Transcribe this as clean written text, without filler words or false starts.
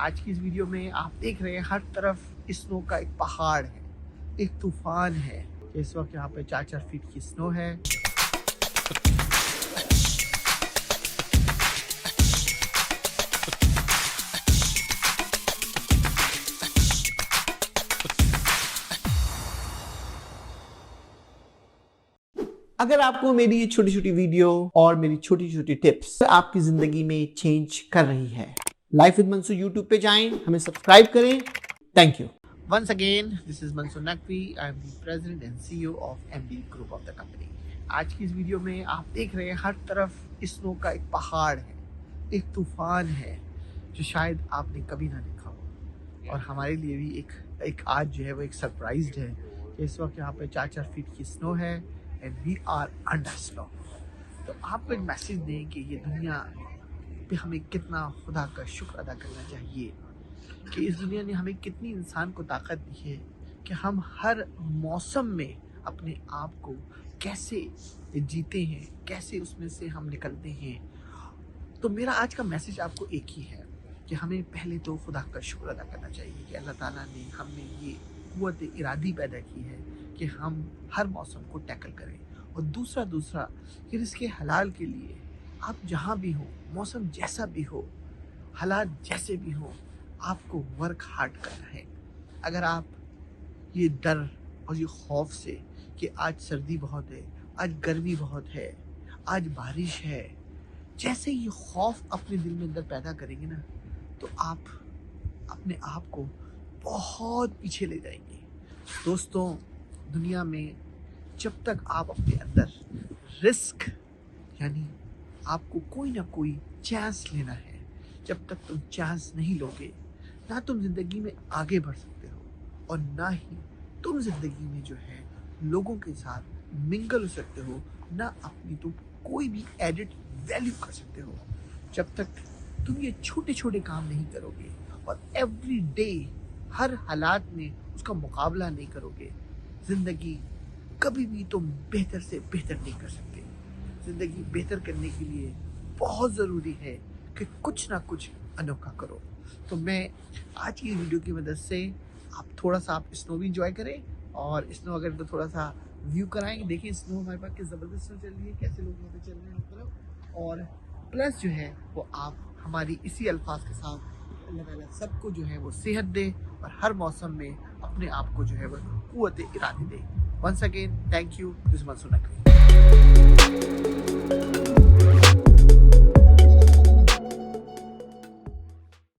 आज की इस वीडियो में आप देख रहे हैं हर तरफ स्नो का एक पहाड़ है, एक तूफान है। इस वक्त यहाँ पे 4-4 फीट की स्नो है। अगर आपको मेरी ये छोटी छोटी वीडियो और मेरी छोटी छोटी टिप्स आपकी जिंदगी में चेंज कर रही है, लाइफ विद मंसूर यूट्यूब पे जाएं, हमें सब्सक्राइब करें। Thank you. Once again, this is Mansoor Naqvi. I am the president and CEO of MB Group of the company. आज की इस वीडियो में आप देख रहे हैं हर तरफ स्नो का एक पहाड़ है, एक तूफान है जो शायद आपने कभी ना देखा हो। और हमारे लिए भी एक आज जो है वो एक सरप्राइज है कि इस वक्त यहाँ पे 4-4 फीट की स्नो है and we are under snow. तो आपको एक मैसेज दें कि ये दुनिया पे हमें कितना खुदा का शुक्र अदा करना चाहिए कि इस दुनिया ने हमें कितनी इंसान को ताकत दी है कि हम हर मौसम में अपने आप को कैसे जीते हैं, कैसे उसमें से हम निकलते हैं। तो मेरा आज का मैसेज आपको एक ही है कि हमें पहले तो खुदा का शुक्र अदा करना चाहिए कि अल्लाह ताला ने हमें ये कुव्वत इरादी पैदा की है कि हम हर मौसम को टैकल करें। और दूसरा कि रिज़्क़ हलाल के लिए आप जहाँ भी हो, मौसम जैसा भी हो, हालात जैसे भी हो, आपको वर्क हार्ड करना है। अगर आप ये डर और ये खौफ से कि आज सर्दी बहुत है, आज गर्मी बहुत है, आज बारिश है, जैसे ये खौफ अपने दिल में अंदर पैदा करेंगे ना, तो आप अपने आप को बहुत पीछे ले जाएंगे। दोस्तों, दुनिया में जब तक आप अपने अंदर रिस्क यानी आपको कोई ना कोई चांस लेना है, जब तक तुम चांस नहीं लोगे, ना तुम जिंदगी में आगे बढ़ सकते हो और ना ही तुम जिंदगी में जो है लोगों के साथ मिंगल हो सकते हो, ना अपनी तुम कोई भी एडिड वैल्यू कर सकते हो। जब तक तुम ये छोटे छोटे काम नहीं करोगे और एवरी डे हर हालात में उसका मुकाबला नहीं करोगे, जिंदगी कभी भी तुम बेहतर से बेहतर नहीं कर सकते। जिंदगी बेहतर करने के लिए बहुत ज़रूरी है कि कुछ ना कुछ अनोखा करो। तो मैं आज की वीडियो की मदद से आप स्नो भी इंजॉय करें और स्नो अगर तो थोड़ा सा व्यू कराएंगे। देखिए स्नो हमारे पास किस ज़बरदस्त स्नो चल रही है, कैसे लोग यहाँ पे चल रहे हैं हर तरफ। और प्लस जो है वो आप हमारी इसी अल्फाज के साथ अल्लाह ताला सबको जो है वो सेहत दे और हर मौसम में अपने आप को जो है वो कुव्वत इरादी दे। Once again thank you, this is Mansoor Naqvi.